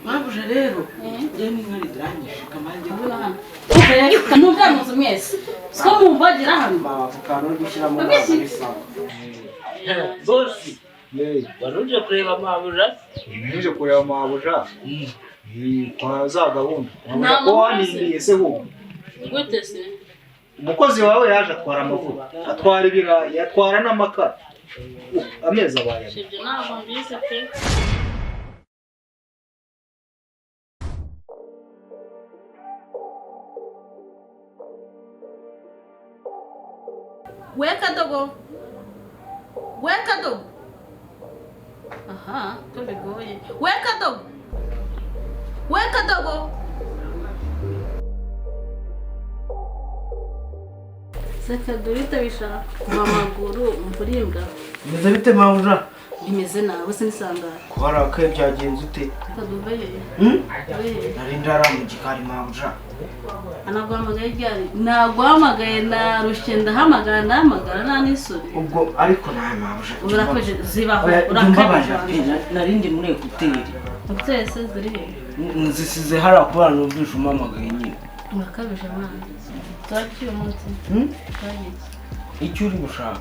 Mabuje rero je n'inkari drangije kamange hano kanumva muzi mwese siko mumvagira hano mavukano gushyiramo n'abisa bosi waruje kureba mabuja nije kureba mabuja kwa za gahunda ko wanindiye se ho gute se umukozi wawe yaje atwara amavuta atwara ibirayi atwara n'amakara ameza abaye ibyo ntabwo mbizi pe weka dogo aha to bigoye weka dogo saka dorita bishaka kuva amaguru mvurimbwa meze bite mabuja bimeze nawe se nisangara kubara ko byagenze ute kaduvaye nari ndara mu gikari mabuja anaguhamagaye ryari naguhamagaye narushye ndahamagara nta n'isuri ubwo ariko nawe mabuja urakoje zibaho urakabaje nari ndi muri hoteli utese ziri nzisize hari akubana n'ubwisha umamagaye nyine urakabije mwana twakiye umunsi icyo uri gushaka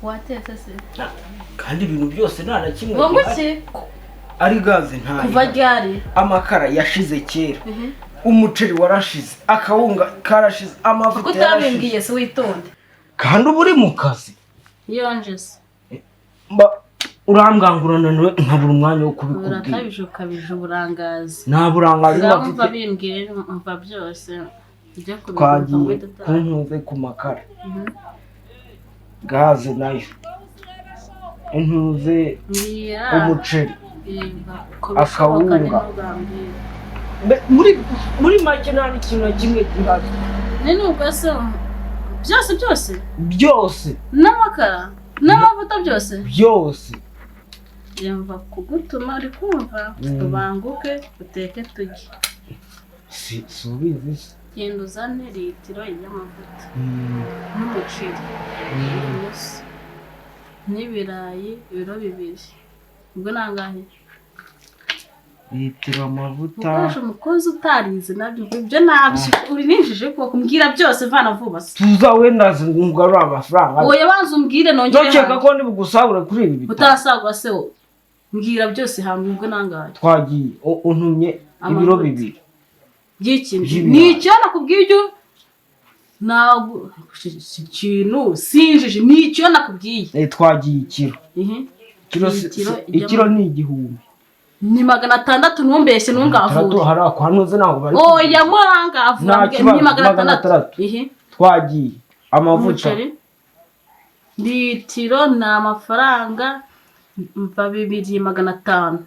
watetse se kandi ibintu byose nta na kimwe ngo iki ari gaze ntayo kuva ryari amakara yashize kera umuceri warashize akawunga karashize amavuta yarashize utabimbwiye se witonde kandi uba uri mu kazi yonje se urambwangurana nawe nkabura umwanya wo kubikubwira urakabije ukabije uburangazi nta burangazi mva bimbwiye mva byose ujya twagiye kuntuze ku makara gaze nayo intuze umuceri akawunga muri make nta n'ikintu na kimwe gihari nini ubwase byose byose n'amakara n'amavuta byose yumva kugutuma ari kumva tubanguke uteke tujye si ubizi se genda uzane litiro y'amavuta n'umuceri n'ibirayi ibiro 2 ubwo nangahe litiro amavuta ukoresha umukozi utarize nabyo ibyo nabyo uri ninjije ko kumbwira byose vana vuba tuza wenda ngarura amafaranga oya banza umbwire nongere ndakeka ko ndi bugusabure kuri ibi bitaro utasagwa se mbwira byose hamwe ubwo nangahe twagiye untumye ibiro 2 by'ikindi nicyo nakubwiye ntabwo ikintu sinjije nicyo nakubwiye twagiye ikiro ni 1,000 ni 600 numbeshye nungavuye hari akwanuze naho bari oya murangavuye ni 600 twagiye amavuta litiro na amafaranga mva 2,500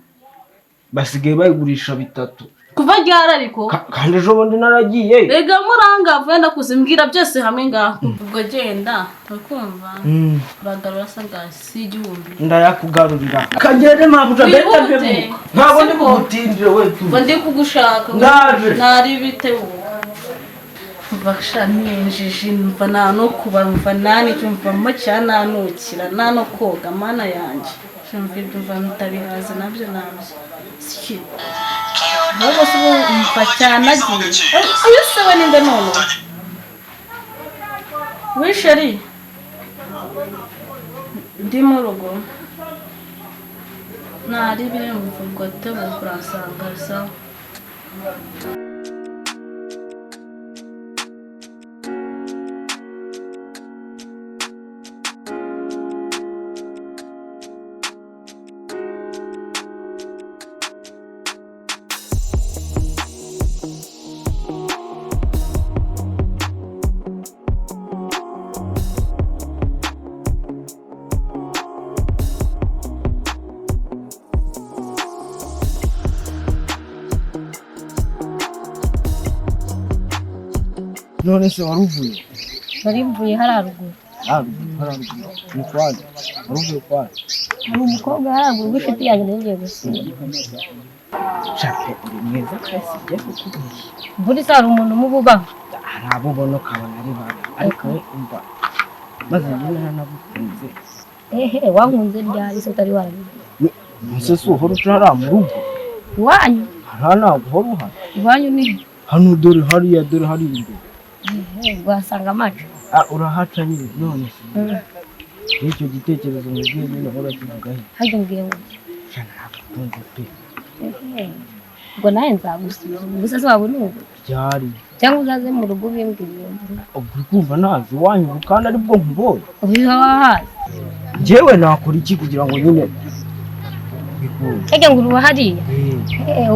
basigaye bayigurisha 3 kuva ryara ariko kandi ejo bundi naragiye rega murangavuye ndakuzimbwira byose hamwe ngaho ubwo genda ukumva bagarura sangasi 1,000 ndayakugarurira kagere mabuja beta ntabwo ndi kugutindire we tu ngo ndi kugushaka nari bitewe basha ninjije mva no kubamva nani cyumva mu cyananukira nano koga mana yanjye cyumva ibyo mva mutabihaza nabyo siki nubwo se mva cyane agiye ese we ninde none wishari ndi mu rugo nari biri mu vugote mu kurasanga sawa none se waruvuye mvuye hararuguru ni kwani waruvuye kwani hari umukobwa hararuguru w'inshuti yanjye ngiye gusura chape uri mwiza kasi jya kukubwira buri saa hari umuntu mububaho hari abo ubona ukabona ari bana ariko we umva maze njyewe nanagukunze wankunze ryari se utari warabizi nse si uhora uca hariya mu rugo iwanyu hano ntabwo uruha iwanyu ni hano dore hariya dore hari imbere wasanga amacu urahaca nyine none icyo gitekerezo mubwiye nyine urakivugaho hajya ngiye ngo ntabwo pe ubwo nawe nzagusubiza gusa se waba unubu byari cyangwa uzaze mu rugo ubimbwire ubwo uri kumva nazi iwanyu kandi ari bwo nkubonye ubiha wahazi njyewe nakora iki kugira ngo nyine bikunde hajya ngo uruha hariya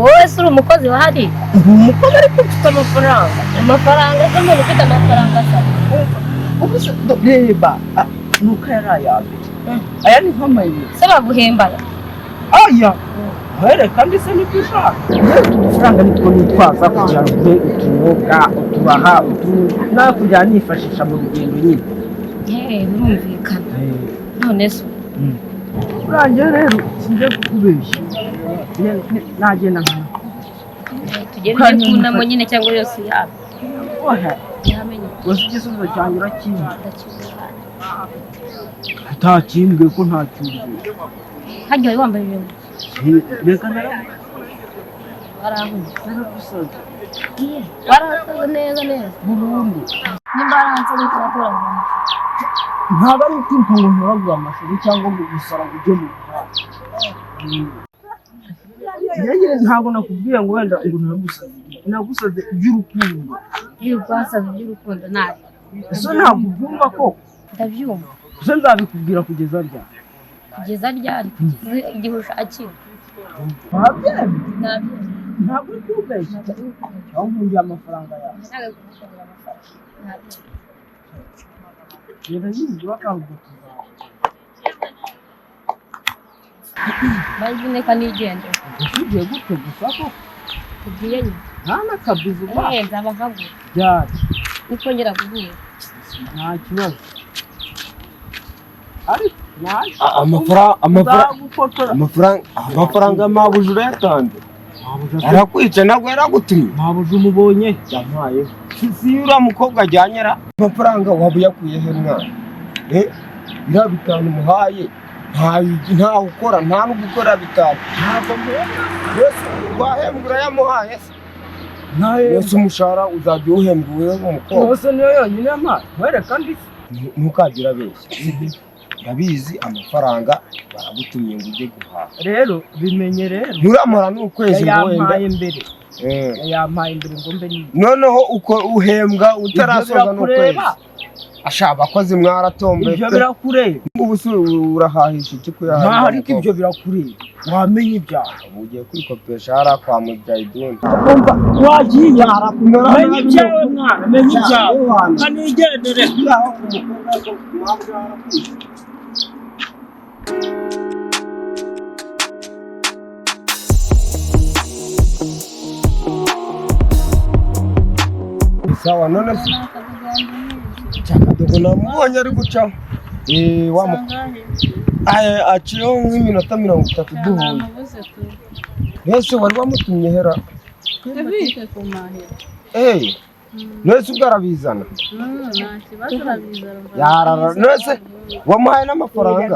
wowe se uri umukozi wa hariya uri umukozi ariko ufite amafaranga se umuntu ufite amafaranga asa ubu se reba nuko yari ayambere aya ni nk'amayinite se baguhembana aya wereka ndetse n'ibyo ushaka udufaranga nitwo nitwaza kugira ngo ube utunyobwa utubaha nawe kugira nifashisha mu rugendo nyine birumvikana none se urangiye rero sinjye kukubeshya nagenda nkana tugende kunamo nyine cyangwa yose yaba gusa igisubizo cyanjye urakizi utakimbwiye ko ntacyumviye hajya wari wambaye ibintu reka waragusaza warasaza neza burundu nimba warasaza turatora ntabwo ari ukwiruka ngo nturagure amashuri cyangwa ngo gusara ngo ujye mu muhanda ntabwo nakubwiye ngo wenda ngo nagusaze iby'urukundo rwasaze iby'urukundo nabi ese ntabwo ubyumva ko ndabyumva ese nzabikubwira kugeza ryari kugeza ryari igihe ushakiwe ntabwo uri kubeshya aho nkundiye amafaranga yawe rero nyine bakavuga bazine ka nigende ugiye gute gusa ko tugiye nyine nta n'akabizu ba nzaba nkagura byari nikongera guhura nta kibazo ariko amafaranga mabuja urayatanze arakwica ntabwo yaragutumye mabuja umubonye yampaye si uriya mukobwa ajyanyera amafaranga waba uyakuye he mwana biriya bitanu umuhaye ntawe ukora nta n'ugukora bitanu ntabwo mbona mbese wahembwa urayamuhaye se mbese umushahara uzajya uwuhembwa uwe w'umukobwa yose niyo yonyine mpano wereka ndi ntukagira abeshya ndabizi amafaranga baragutumye ngo ujye guhaha rero bimenye rero nturamara n'ukwezi ngo wenda yampaye mbere ngo mbe niba noneho uko uhembwa utarasoza n'ukwezi ashaka abakozi mwaratombe ibyo birakureba ubu se urahahisha iki kuyahaha ntaho ariko ibyo birakureba wamenye ibyaha ubu ugiye kwikopesha hariya kwa mujyayiduni umva wagiye menya ibyawe mwana menya ibyawe kanigendere sawa none se cyakadogo namubonye ari gucaho aciyeho nk'iminota 30 duhuye mbese wari wamutumye hera nese ubwo arabizana nese wamuhaye n'amafaranga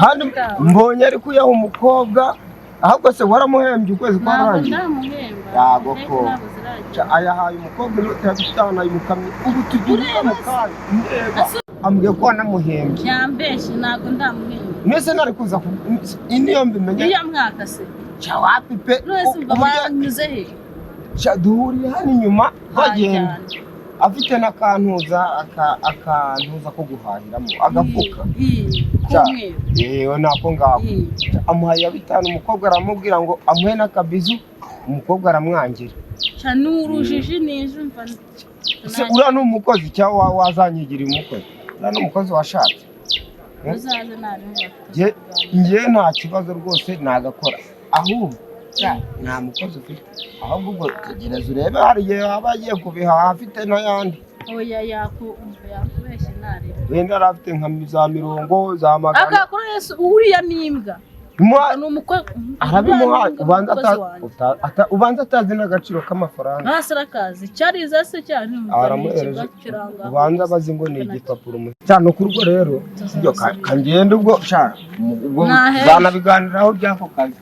kandi mbonye ari kuyaha umukobwa ahubwo se waramuhembye ukwezi kwarangiye yago ko ayahaye umukobwa inota ya 5 ayimukamye ubu tugira mu kanya ndeba ambwiye ko wanamuhembye yambeshye ntabwo ndamuhembye nese nari kuza niyo mbimenye iyo mwaka se wapi pe nese banyuze he duhuriye hano inyuma bagenda afite n'akantuza ko guhahiramo agafuka yewe nako ngako amuhaye ya 5 umukobwa aramubwira ngo amuhe n'akabizu umukobwa aramwangira cyane urujiji nije mva uriya ni umukozi cyangwa wazanyigira umukozi uriya ni umukozi washatse uzaze narumva njye nta kibazo rwose nagakora ahubwo nta mukozi ufite ahubwo ubwo tegereza urebe hari igihe waba agiye kubihaha afite n'ayandi oya yakubeshye nare wenda yari afite nka za 100 za 100 agakora Yesu uriya nimbwa arabimuhaye ubanza atazi n'agaciro k'amafaranga ntasarakazi cyariza se cyane aramuhereje ubanza abazi ngo ni igipapuro cyane ku rugo rero sibyo kangenda ubwo zanabigandiraho by'ako kazi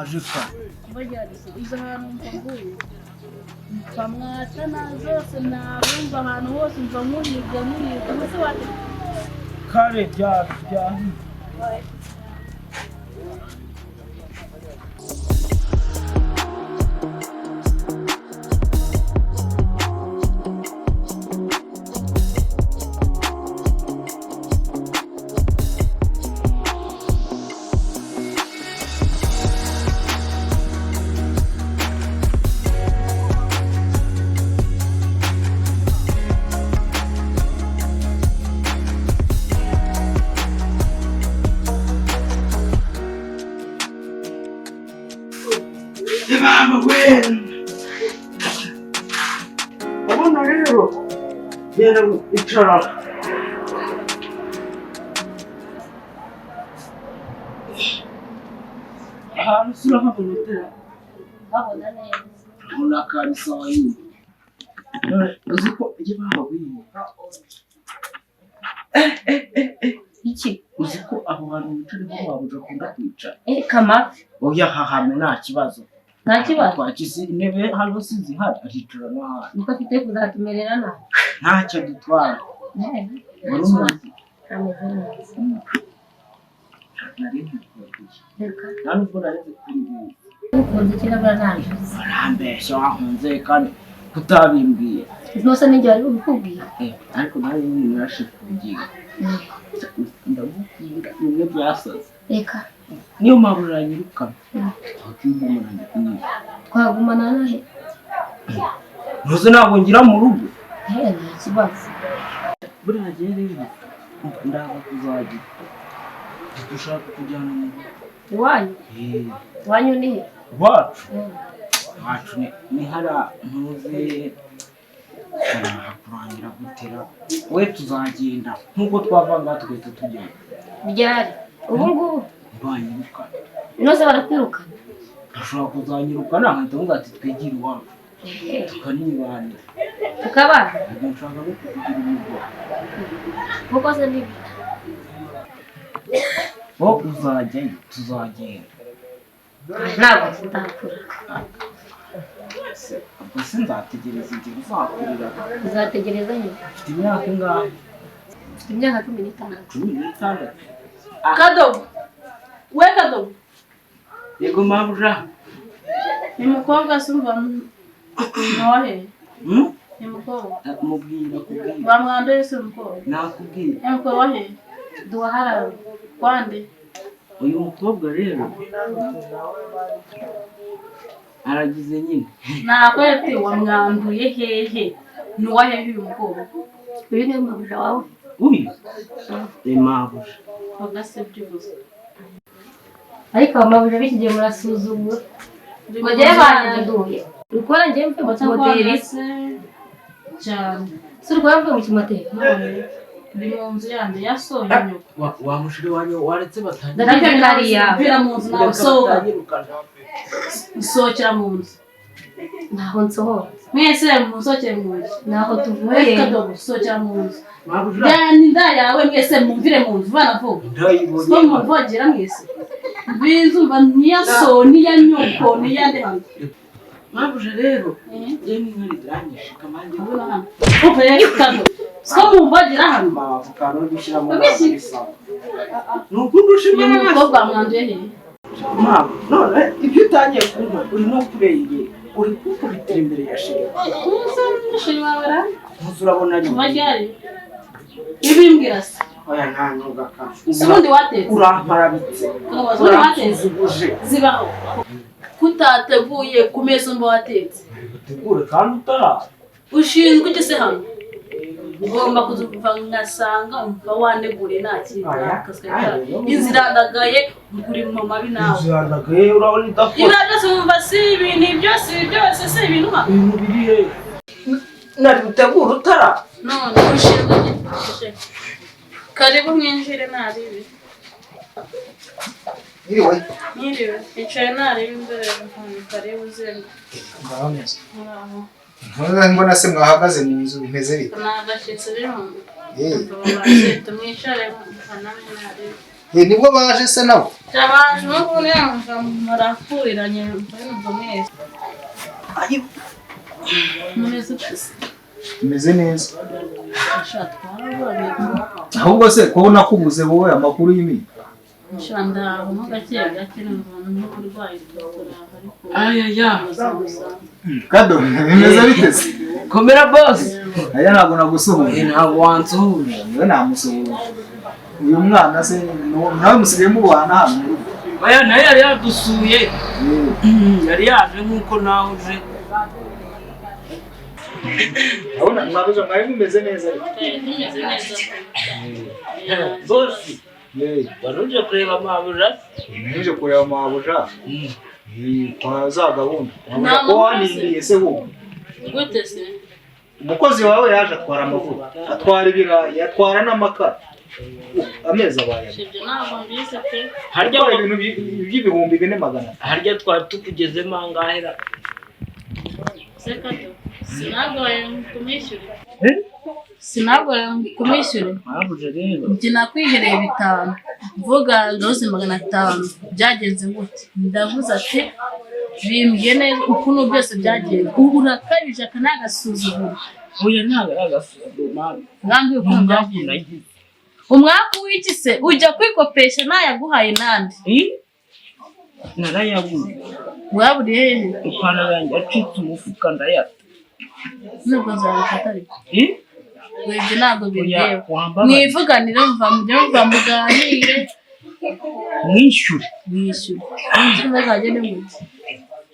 waje ka bajyarisi izo hantu mvuye mpamwatana zose nabumva ahantu hose mva nkuhiga mbese wate kare bya Mama we abona rero yenda icara ahantu sura habona utera babona neza ubona kari sawa yini uzi ko igihe bahawiye iki uzi ko aho hantu wicare ho wabuja akunda kwicara kamafi oya hahame nta kibazo nta kibazo twakize intebe hano sinzihari aricara no hano nuko afite kuzatumerera nabi ntacyo dutwara wari umaze ameze neza nari ntikwiye reka nta nubwo nareze kuri ibi ukunze kirabura nanje barambeshya wankunze kandi kutabimbwiye rwose ninjye wari ubikubwiye ariko nawe nyine narashikungiye ndamubwira bimwe byasaze reka niyo mpamvu uranyirukana wakigumana ndikunyira twagumana nahe ntuzi ntabwo ngira mu rugo nta kibazo buriya gihe rero ndaza kuzagira dushaka kujyana mu rugo iwanyu iwanyu ni he iwacu iwacu ni hariya ntuzi kurangira gutera we tuzagenda nk'uko twavanga tugahita tugenda byari ubu ngubu ntibanyirukana inoze barakwirukana ashobora kuzanyirukana nkahita mvuga ati twigire iwacu tukanibanira tukabana ntabwo nshaka no kukugira umugore kuko se nibi wo uzajyayo tuzagenda ntabwo tutakura ubwo se nzategereza igihe uzakurira uzategereza nyine ufite imyaka ingahe ufite imyaka 16 16 kadogo we kadogo yego mabuja ni mukobwa sumva nohe ni mukobwa mubwira kubwira bamwandoye se mukobwa nakubwira ni mukobwa he duhara kwande uyu mukobwa rero aragize nyine nakwete wamwanduye hehe nuwahe uyu mukobwa uyu ni mabuja wawe uyu ni mabuja bagasebye gusa ariko amabuja bikigiye murasuzugura ngo njyewe banyanduye ukora njyewe mvuye mu kimoteri cyane si urwaye mvuye mu kimoteri ndi mu nzu yanjye yasohoye inyuma wa mushiri wanyu waretse batangira ndabyo kariya mpira mu nzu nawe sohoka isohokera mu nzu ntaho nsohora mwese musohokere mu nzu ntaho tuvuye kadogo sohokera mu nzu mabuja yani inda yawe mwese mumvire mu nzu bana vuba ndayibonye ko muvogera mwese bizumva niyaso niya nyoko niya ndehano mabuja rero yemwe mwaridranyisha kamange ubona hano upe kado ko muvogera hano mavukano bishyiramo n'abisa nukundi ushimye uyu mukobwa mwanduye he mama none ibyo utangiye kumva uri no kureye uri kukubitira imbere ya sheri shiri wawe ra ntuzi urabona ari majyari ibimbwira se oya nta nubwo ubundi watetse uramparabitse ubundi watetse uje zibaho kutateguye ku meza mba watetse utegure kandi utaraza ushinzwe iki se hano ugomba kuzuva ngasanga umva wanegure nta kintu inzira ndagaye uri mu mabi nawe uzandagaye urabona idakora ibyo byose wumva si ibintu byose si ibintu nka ibintu biri he nari gutegura utara none ushinzwe iki karibu mwinjire naribi Iriwe. mwiriwe icaye naribi imbere karibu zenga Mbona se mwahagaze mu nzu bimeze bite? nagashyitsi rero Eh. tumwicare mfanane naribi nibwo baje se nabo Tabaje n'ubu nanga marafuriranye numva neza. Muneze pese. meze neza Shatwara ahubwo se ko nakubuze wowe amakuru y'imi Shanda mu gake gake n'uburwayi bw'ukora ariko ayaya kado bimeze biteze komera boss aya ntabwo nagusuhuje ntabwo wansuhuje niwe namusuhuje uyu mwana se nawe musigaye mubana hano mu rugo aya nayo yari yadusuye yari yaje nk'uko nawe uje abona mwabuze mwari mumeze neza bimeze neza. boss wari uje kureba mabuja nije kureba mabuja kwa za gahunda ntabwo ko wanindiye se wowe Gute se? umukozi wawe yaje atwara amavuta atwara ibirayi atwara n'amakara amezi abaye Ibyo ntabwo mbizi pe. harya atwara ibintu by'ibihumbi 400 harya twari tukugezemo angahera Sekato. Sinagoye kumwishyura. Sinagoye kumwishyura. mabuja rero Njye nakwihereye 5 mvuga rose 500 byagenze gute ndavuze ati bimbye neza ukuntu byose byagenze ubu urakabije akanagasuzugura oya ntabwo ari agasuzuguro ngambi ukuntu byagenze umwaka w'iki se ujya kwikopesha nayaguhaye nande narayabuze waburiye hehe ipantaro yanjye yacitse umufuka ndayata nubwo nzabifata ariko webye ntabwo biryewe wambaye mwivuganire mva muganire mwishyure mwishyure kagende muti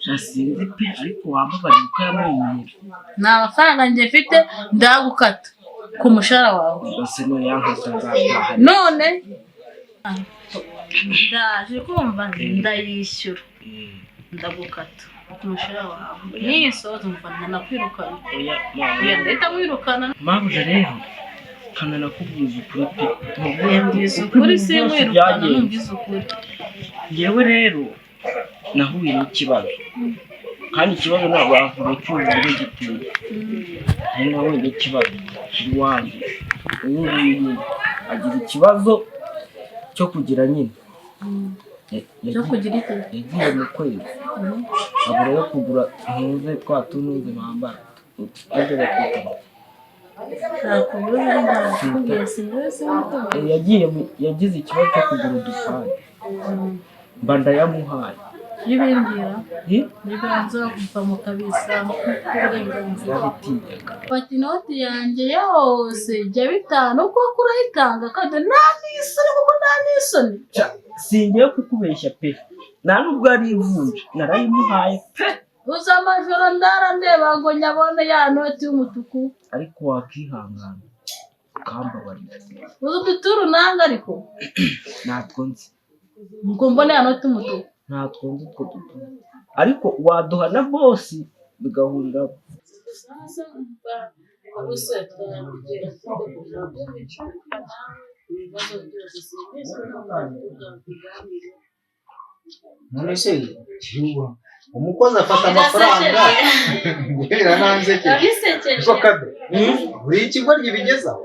nasinzi pe ariko wambaye ukayamwenyera nta mafaranga njye mfite ndagukata ku mushahara wawe bose no yankata nzataha none ndaje kumva ndayishyura ndagukata ku mushahara wawe nisoza umva nakwirukana oya ndahita mwirukana mabuja rero kana nakubwiza ukuri pe yambwiza ukuri si wirukana numviza ukuri njyewe rero nahuye n'ikibazo kandi ikibazo ntabwo wavuga cy'uburyo giteye ari nahuye n'ikibazo iwanjye uyu nguyu agira ikibazo cyo kugira nyine cyo kugira iki yagiye mu kwezi abura yo kugura impuzu twa tunuze bambara ibyo bakita yagize ikibazo cyo kugura udupande mba ndayamuhaye n'ibimbwira n'ibanza kuva mu kabisa uburenganzira fata inoti yanjye yose jya 5 kuko urayitanga kandi nta n'isoni kuko nta n'isoni singiye kukubeshya pe nta nubwo ari ivunja narayimuhaye pe uza amajoro ndarandeba ngo nyabone ya noti y'umutuku ariko wakihangana ukambabarira uza uduturu nanga ariko natwo nzi ngo mbone ya noti y'umutuku natwo nzi utwo duturu ariko waduha na bosi bigahuriraho none se umukozi afata amafaranga ngera nanzeke ko kabe buri ikigo gibigezaho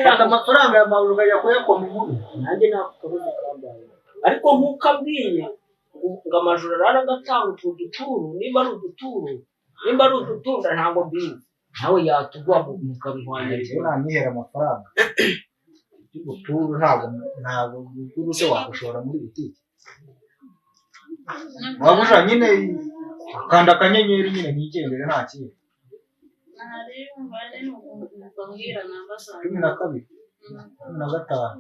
afata amafaranga ya mabuja yakuyakoma inkuru nanjye nakukabuza kambaye ariko nk'uko abwiye ngo amajoro arara agatanga utwo duturu nimba ari uduturu ntabwo mbizi nawe yatugwa mukabihwanya rero nanyihera amafaranga y'ubuturu ntabwo ubuturu se wagushora muri butike mabuja nyine kanda akanyenyeri nyine nigendere nta kintu 12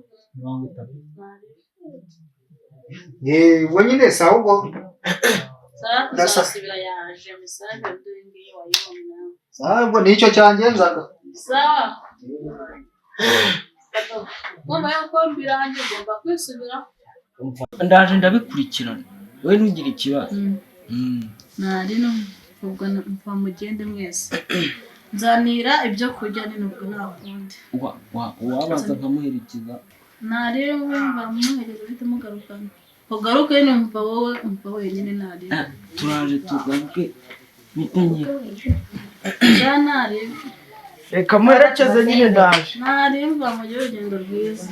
15 we nyine sawa ubwo ndasasibira yaje message ndingiye wayibona sawa ubwo nicyo cyangenzaga sawa mama yako mbiranje ngomba kwisubira ndaje ndabikurikirana we ntugire ikibazo nari no ubwo mva mugende mwese nzanira ibyo kurya ni nubwo nakundi wabaza nkamuherekeza nari wumva muhereza uhita mugarukana ugaruke numva wowe umva wenyine nari turaje tugaruke bitenye nari reka muherekeze nyine ndaje nari mva mu rugendo rwiza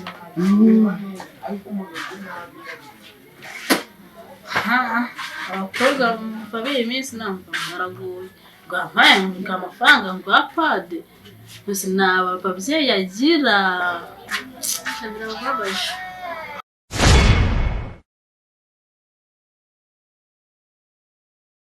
abakobwa babiri iminsi namba baragoye bwampaye amafaranga ngwa pade gusa naba babyeyi agira birababaje